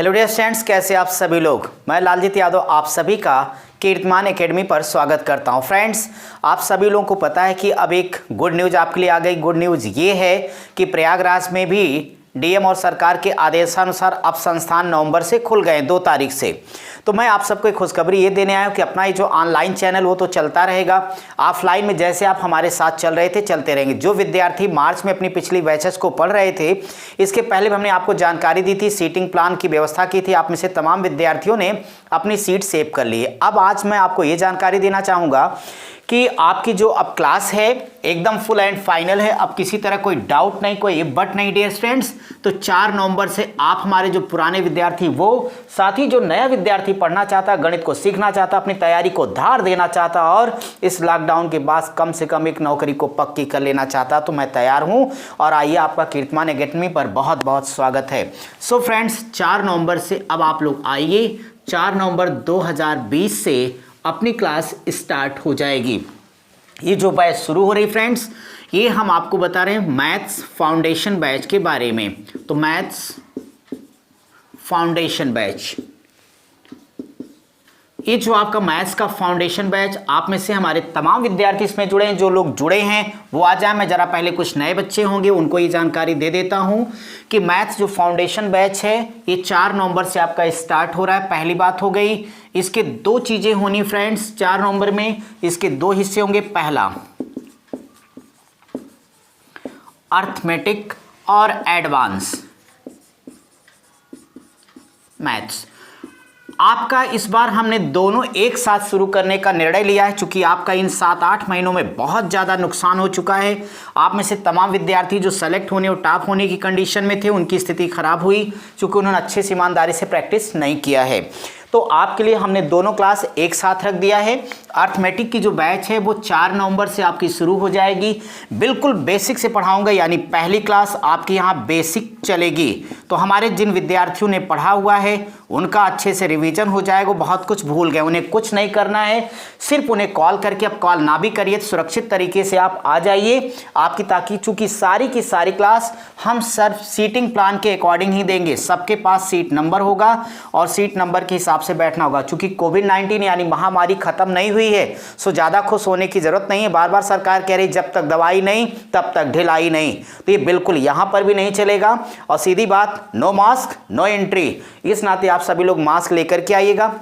Hello dear students, कैसे आप सभी लोग। मैं लालजीत यादव आप सभी का कीर्तिमान एकेडमी पर स्वागत करता हूं। फ्रेंड्स, आप सभी लोगों को पता है कि अब एक गुड न्यूज़ आपके लिए आ गई। गुड न्यूज़ ये है कि प्रयागराज में भी डीएम और सरकार के आदेशानुसार अब संस्थान नवंबर से खुल गए 2 तारीख से। तो मैं आप सबको एक खुशखबरी ये देने आया हूँ कि अपना ये जो ऑनलाइन चैनल वो तो चलता रहेगा। ऑफलाइन में जैसे आप हमारे साथ चल रहे थे चलते रहेंगे। जो विद्यार्थी मार्च में अपनी पिछली बैचेस को पढ़ रहे थे, इसके पहले हमने आपको जानकारी दी थी, सीटिंग प्लान की व्यवस्था की थी। आप में से तमाम विद्यार्थियों ने अपनी सीट सेव कर ली है। अब आज मैं आपको ये जानकारी देना चाहूँगा कि आपकी जो अब क्लास है एकदम फुल एंड फाइनल है। अब किसी तरह कोई डाउट नहीं, कोई बट नहीं डियर स्टूडेंट्स। तो 4 नवंबर से आप हमारे जो पुराने विद्यार्थी वो, साथ ही जो नया विद्यार्थी पढ़ना चाहता, गणित को सीखना चाहता, अपनी तैयारी को धार देना चाहता और इस लॉकडाउन के बाद कम से कम एक नौकरी को पक्की कर लेना चाहता, तो मैं तैयार हूँ। और आइए, आपका कीर्तिमान एकेडमी पर बहुत बहुत स्वागत है। सो फ्रेंड्स, 4 नवंबर से अब आप लोग आइए। 4 नवंबर 2020 से अपनी क्लास स्टार्ट हो जाएगी। ये जो बैच शुरू हो रही फ्रेंड्स, ये हम आपको बता रहे हैं मैथ्स फाउंडेशन बैच के बारे में। तो मैथ्स फाउंडेशन बैच, ये जो आपका मैथ्स का फाउंडेशन बैच, आप में से हमारे तमाम विद्यार्थी इसमें जुड़े हैं। जो लोग जुड़े हैं वो आ जाए। मैं जरा पहले कुछ नए बच्चे होंगे उनको ये जानकारी दे देता हूं कि मैथ्स जो फाउंडेशन बैच है ये 4 नवंबर से आपका स्टार्ट हो रहा है। पहली बात हो गई, इसके 2 चीजें होनी फ्रेंड्स। 4 नवंबर में इसके 2 हिस्से होंगे। पहला अर्थमेटिक और एडवांस मैथ्स। आपका इस बार हमने दोनों एक साथ शुरू करने का निर्णय लिया है, क्योंकि आपका इन 7-8 महीनों में बहुत ज़्यादा नुकसान हो चुका है। आप में से तमाम विद्यार्थी जो सेलेक्ट होने और टॉप होने की कंडीशन में थे, उनकी स्थिति खराब हुई क्योंकि उन्होंने अच्छे से ईमानदारी से प्रैक्टिस नहीं किया है। तो आपके लिए हमने दोनों क्लास एक साथ रख दिया है। अर्थमेटिक की जो बैच है वो 4 नवंबर से आपकी शुरू हो जाएगी। बिल्कुल बेसिक से पढ़ाऊंगा, यानी पहली क्लास आपकी यहाँ बेसिक चलेगी। तो हमारे जिन विद्यार्थियों ने पढ़ा हुआ है उनका अच्छे से रिवीजन हो जाएगा। बहुत कुछ भूल गए, उन्हें कुछ नहीं करना है, सिर्फ उन्हें कॉल करके, अब कॉल ना भी करिए, सुरक्षित तरीके से आप आ जाइए आपकी, ताकि चूंकि सारी की सारी क्लास हम सिर्फ सीटिंग प्लान के अकॉर्डिंग ही देंगे। सबके पास सीट नंबर होगा और सीट नंबर के हिसाब से बैठना होगा। चूंकि कोविड-19 यानी महामारी खत्म नहीं हुई है, सो ज़्यादा खुश होने की जरूरत नहीं है। बार बार सरकार कह रही जब तक दवाई नहीं तब तक ढिलाई नहीं, तो ये बिल्कुल यहाँ पर भी नहीं चलेगा। और सीधी बात, नो मास्क नो एंट्री। इस नाते आप सभी लोग मास्क लेकर के आइएगा।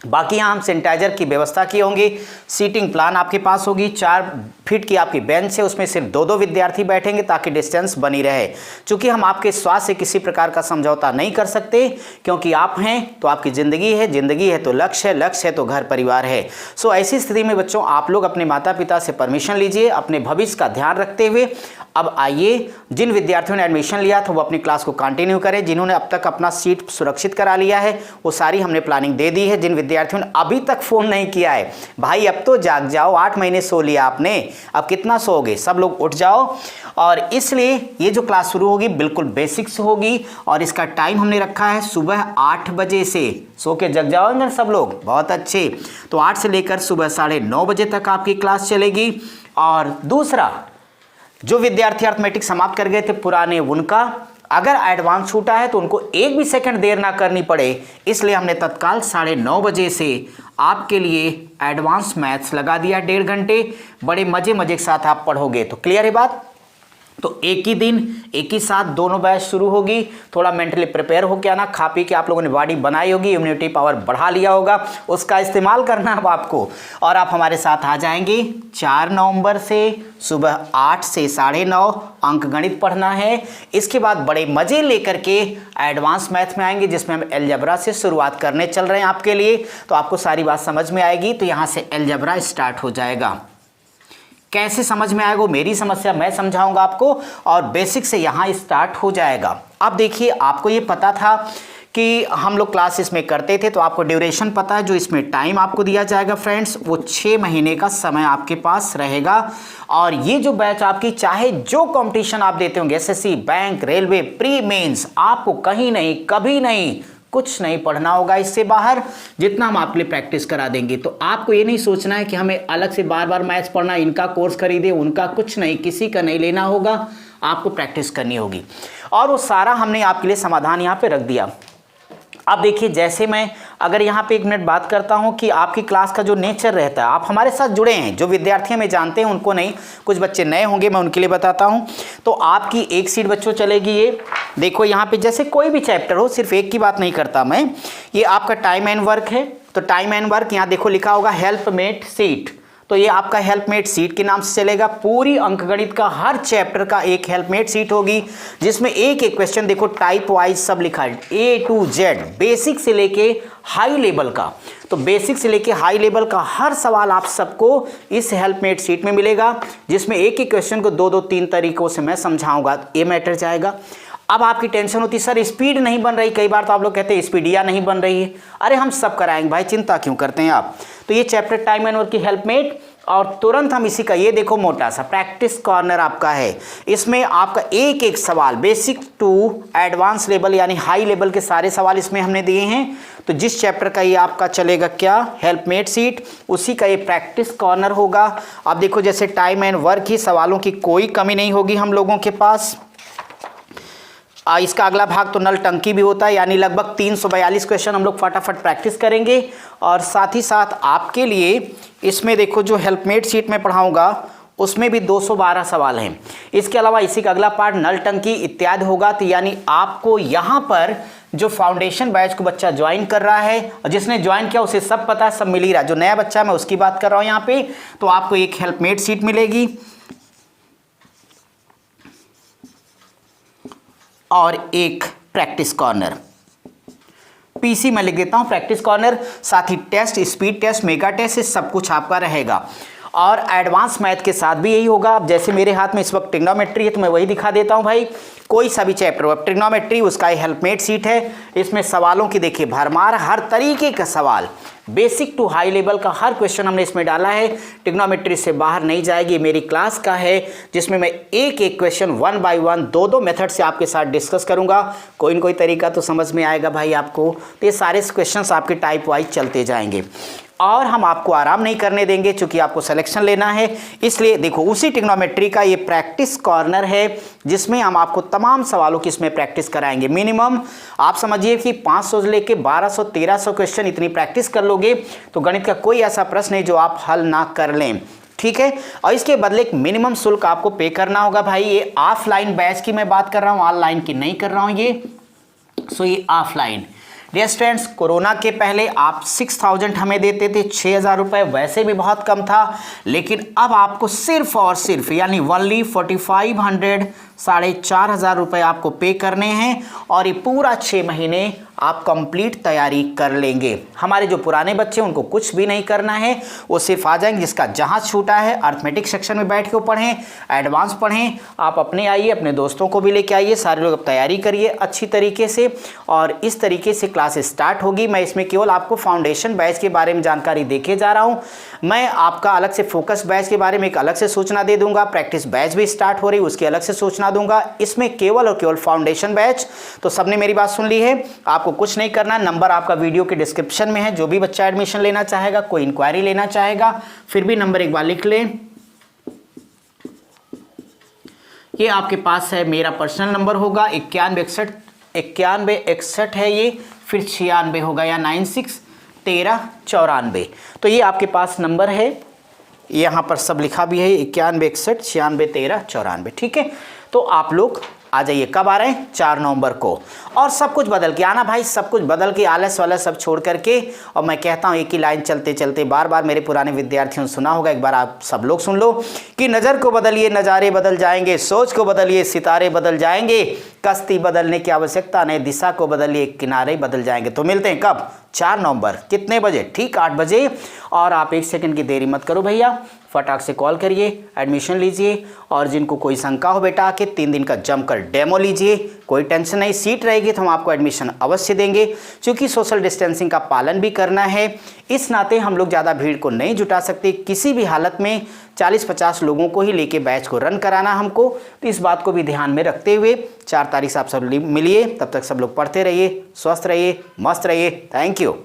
बाकी यहाँ हम सैनिटाइजर की व्यवस्था की होंगी। सीटिंग प्लान आपके पास होगी। 4 फीट की आपकी बेंच है, उसमें सिर्फ 2-2 विद्यार्थी बैठेंगे ताकि डिस्टेंस बनी रहे। चूंकि हम आपके स्वास्थ्य से किसी प्रकार का समझौता नहीं कर सकते, क्योंकि आप हैं तो आपकी ज़िंदगी है, ज़िंदगी है तो लक्ष्य है, लक्ष्य है तो घर परिवार है। सो ऐसी स्थिति में बच्चों, आप लोग अपने माता पिता से परमिशन लीजिए, अपने भविष्य का ध्यान रखते हुए। अब आइए, जिन विद्यार्थियों ने एडमिशन लिया था वो अपनी क्लास को कंटिन्यू करें। जिन्होंने अब तक अपना सीट सुरक्षित करा लिया है वो सारी हमने प्लानिंग दे दी है। जिन विद्यार्थियों ने अभी तक फ़ोन नहीं किया है, भाई अब तो जाग जाओ। 8 महीने सो लिया आपने, अब कितना सोओगे। सब लोग उठ जाओ। और इसलिए ये जो क्लास शुरू होगी बिल्कुल बेसिक से होगी और इसका टाइम हमने रखा है सुबह 8 बजे से। सो के जग जाओगे सब लोग, बहुत अच्छे। तो 8 से लेकर सुबह 9:30 बजे तक आपकी क्लास चलेगी। और दूसरा, जो विद्यार्थी अर्थमेटिक समाप्त कर गए थे पुराने, उनका अगर एडवांस छूटा है तो उनको 1 भी सेकंड देर ना करनी पड़े, इसलिए हमने तत्काल 9:30 बजे से आपके लिए एडवांस मैथ्स लगा दिया। 1.5 घंटे बड़े मजे के साथ आप पढ़ोगे। तो क्लियर है बात। तो एक ही दिन एक ही साथ दोनों बैच शुरू होगी। थोड़ा मेंटली प्रिपेयर होकर आना। खा पी के आप लोगों ने बॉडी बनाई होगी, इम्यूनिटी पावर बढ़ा लिया होगा, उसका इस्तेमाल करना अब आपको। और आप हमारे साथ आ जाएंगे 4 नवंबर से सुबह 8 से 9:30 अंक गणित पढ़ना है। इसके बाद बड़े मजे लेकर के एडवांस मैथ में आएंगे, जिसमें हम अलजेब्रा से शुरुआत करने चल रहे हैं आपके लिए। तो आपको सारी बात समझ में आएगी। तो यहाँ से अलजेब्रा स्टार्ट हो जाएगा। कैसे समझ में आएगा मेरी समस्या मैं समझाऊंगा आपको, और बेसिक से यहाँ स्टार्ट हो जाएगा। अब देखिए, आपको ये पता था कि हम लोग क्लास इसमें करते थे, तो आपको ड्यूरेशन पता है। जो इसमें टाइम आपको दिया जाएगा फ्रेंड्स, वो 6 महीने का समय आपके पास रहेगा। और ये जो बैच आपकी, चाहे जो कंपटीशन आप देते होंगे, SSC, bank, railway, pre mains, आपको कहीं नहीं, कभी नहीं, कुछ नहीं पढ़ना होगा इससे बाहर। जितना हम आपके लिए प्रैक्टिस करा देंगे। तो आपको ये नहीं सोचना है कि हमें अलग से बार बार मैथ्स पढ़ना, इनका कोर्स खरीदे, उनका, कुछ नहीं, किसी का नहीं लेना होगा। आपको प्रैक्टिस करनी होगी। और वो सारा हमने आपके लिए समाधान यहाँ पे रख दिया। अब देखिए, जैसे मैं अगर यहाँ पे 1 मिनट बात करता हूँ कि आपकी क्लास का जो नेचर रहता है, आप हमारे साथ जुड़े हैं, जो विद्यार्थी हमें जानते हैं उनको नहीं, कुछ बच्चे नए होंगे, मैं उनके लिए बताता हूँ। तो आपकी एक सीट बच्चों चलेगी, ये देखो यहाँ पे जैसे कोई भी चैप्टर हो, सिर्फ एक की बात नहीं करता मैं, ये आपका टाइम एंड वर्क है। तो टाइम एंड वर्क यहाँ देखो लिखा होगा हेल्पमेट सीट, तो ये आपका हेल्पमेट सीट के नाम से चलेगा। पूरी अंकगणित का हर चैप्टर का एक हेल्पमेट सीट होगी, जिसमें एक एक क्वेश्चन देखो टाइप वाइज सब लिखा है, A to Z, बेसिक से लेके हाई लेवल का। तो बेसिक से लेके हाई लेवल का हर सवाल आप सबको इस हेल्पमेट सीट में मिलेगा, जिसमें एक एक क्वेश्चन को 2-2 3 तरीकों से मैं समझाऊंगा, ये मैटर जाएगा। अब आपकी टेंशन होती है सर स्पीड नहीं बन रही, कई बार तो आप लोग कहते हैं स्पीडिया नहीं बन रही है। अरे हम सब कराएंगे भाई, चिंता क्यों करते हैं आप। तो ये चैप्टर टाइम एंड वर्क की हेल्पमेट, और तुरंत हम इसी का ये देखो मोटा सा प्रैक्टिस कॉर्नर आपका है। इसमें आपका एक एक सवाल बेसिक टू एडवांस लेवल यानी हाई लेवल के सारे सवाल इसमें हमने दिए हैं। तो जिस चैप्टर का ये आपका चलेगा क्या हेल्पमेट सीट, उसी का ये प्रैक्टिस कॉर्नर होगा। अब देखो जैसे टाइम एंड वर्क ही सवालों की कोई कमी नहीं होगी हम लोगों के पास। इसका अगला भाग तो नल टंकी भी होता है, यानी लगभग 342 क्वेश्चन हम लोग फटाफट प्रैक्टिस करेंगे। और साथ ही साथ आपके लिए इसमें देखो जो हेल्पमेट सीट में पढ़ाऊंगा उसमें भी 212 सवाल हैं। इसके अलावा इसी का अगला पार्ट नल टंकी इत्यादि होगा। तो यानी आपको यहाँ पर जो फाउंडेशन बैच को बच्चा ज्वाइन कर रहा है, और जिसने ज्वाइन किया उसे सब पता है, सब मिल ही रहा है। जो नया बच्चा है मैं उसकी बात कर रहा हूँ यहाँ पे। तो आपको एक हेल्पमेट सीट मिलेगी और एक प्रैक्टिस कॉर्नर, पीसी मैं लिख देता हूं प्रैक्टिस कॉर्नर। साथ ही test, speed test, mega test, सब कुछ आपका रहेगा। और एडवांस मैथ के साथ भी यही होगा। अब जैसे मेरे हाथ में इस वक्त ट्रिग्नोमेट्री है तो मैं वही दिखा देता हूं भाई। कोई सा भी चैप्टर हो, ट्रिग्नोमेट्री उसका हेल्पमेट सीट है। इसमें सवालों की देखिए भरमार, हर तरीके का सवाल, बेसिक टू हाई लेवल का हर क्वेश्चन हमने इसमें डाला है। ट्रिग्नोमेट्री से बाहर नहीं जाएगी। मेरी क्लास का है जिसमें मैं एक एक क्वेश्चन 1 by 1 2 मेथड से आपके साथ डिस्कस करूंगा। कोई न कोई तरीका तो समझ में आएगा भाई आपको। तो ये सारे क्वेश्चंस आपके टाइप वाइज चलते जाएंगे और हम आपको आराम नहीं करने देंगे, चूंकि आपको सिलेक्शन लेना है। इसलिए देखो उसी ट्रिग्नोमेट्री का ये प्रैक्टिस कॉर्नर है, जिसमें हम आपको तमाम सवालों की इसमें प्रैक्टिस कराएंगे। मिनिमम आप समझिए कि 500 से लेके 1200-1300 क्वेश्चन इतनी प्रैक्टिस कर लोगे तो गणित का कोई ऐसा प्रश्न नहीं जो आप हल ना कर लें, ठीक है। और इसके बदले एक मिनिमम शुल्क आपको पे करना होगा भाई। ये ऑफलाइन बैच की मैं बात कर रहा हूँ, ऑनलाइन की नहीं कर रहा हूँ ये। सो ये ऑफलाइन। डियर स्टूडेंट्स, कोरोना के पहले आप 6000 हमें देते थे, 6000 रुपये वैसे भी बहुत कम था। लेकिन अब आपको सिर्फ और सिर्फ यानी ओनली 4500 4500 रुपये आपको पे करने हैं और ये पूरा 6 महीने आप कंप्लीट तैयारी कर लेंगे। हमारे जो पुराने बच्चे उनको कुछ भी नहीं करना है, वो सिर्फ आ जाएंगे। जिसका जहाँ छूटा है अर्थमेटिक सेक्शन में बैठ के पढ़ें, एडवांस पढ़ें। आप अपने आइए, अपने दोस्तों को भी लेके आइए, सारे लोग अब तैयारी करिए अच्छी तरीके से। और इस तरीके से क्लास स्टार्ट होगी। मैं इसमें केवल आपको फाउंडेशन बैच के बारे में जानकारी देके जा रहा हूँ। मैं आपका अलग से फोकस बैच के बारे में एक अलग से सूचना दे दूंगा। प्रैक्टिस बैच भी स्टार्ट हो रही, उसकी अलग से सूचना दूंगा। इसमें केवल और केवल फाउंडेशन बैच। तो सबने मेरी बात सुन ली है, आपको कुछ नहीं करना। नंबर आपका वीडियो के डिस्क्रिप्शन में है। जो भी बच्चा एडमिशन लेना चाहेगा, कोई इंक्वायरी लेना चाहेगा, फिर भी नंबर एक बार लिख लें। ये आपके पास है, मेरा पर्सनल नंबर होगा 9161 है ये, फिर 96 होगा या 961394। तो ये आपके पास नंबर है, यहाँ पर सब लिखा भी है 9161961394, ठीक है। तो आप लोग आ जाइए। कब आ रहे हैं? 4 नवंबर को। और सब कुछ बदल के आना भाई, सब कुछ बदल के, आलस वाला सब छोड़ करके। और मैं कहता हूँ एक ही लाइन चलते चलते बार बार मेरे पुराने विद्यार्थियों ने सुना होगा, एक बार आप सब लोग सुन लो कि नज़र को बदलिए नज़ारे बदल जाएंगे, सोच को बदलिए सितारे बदल जाएंगे, कश्ती बदलने की आवश्यकता नहीं, दिशा को बदलिए किनारे बदल जाएंगे। तो मिलते हैं कब? 4 नवंबर। कितने बजे? ठीक 8 बजे। और आप 1 सेकंड की देरी मत करो भैया, फटाक से कॉल करिए, एडमिशन लीजिए। और जिनको कोई शंका हो बेटा के 3 दिन का जमकर डेमो लीजिए, कोई टेंशन नहीं, सीट रहेगी तो हम आपको एडमिशन अवश्य देंगे। क्योंकि सोशल डिस्टेंसिंग का पालन भी करना है, इस नाते हम लोग ज़्यादा भीड़ को नहीं जुटा सकते। किसी भी हालत में 40-50 लोगों को ही लेके बैच को रन कराना हमको। तो इस बात को भी ध्यान में रखते हुए 4 तारीख से आप सब मिलिए। तब तक सब लोग पढ़ते रहिए, स्वस्थ रहिए, मस्त रहिए। Thank you.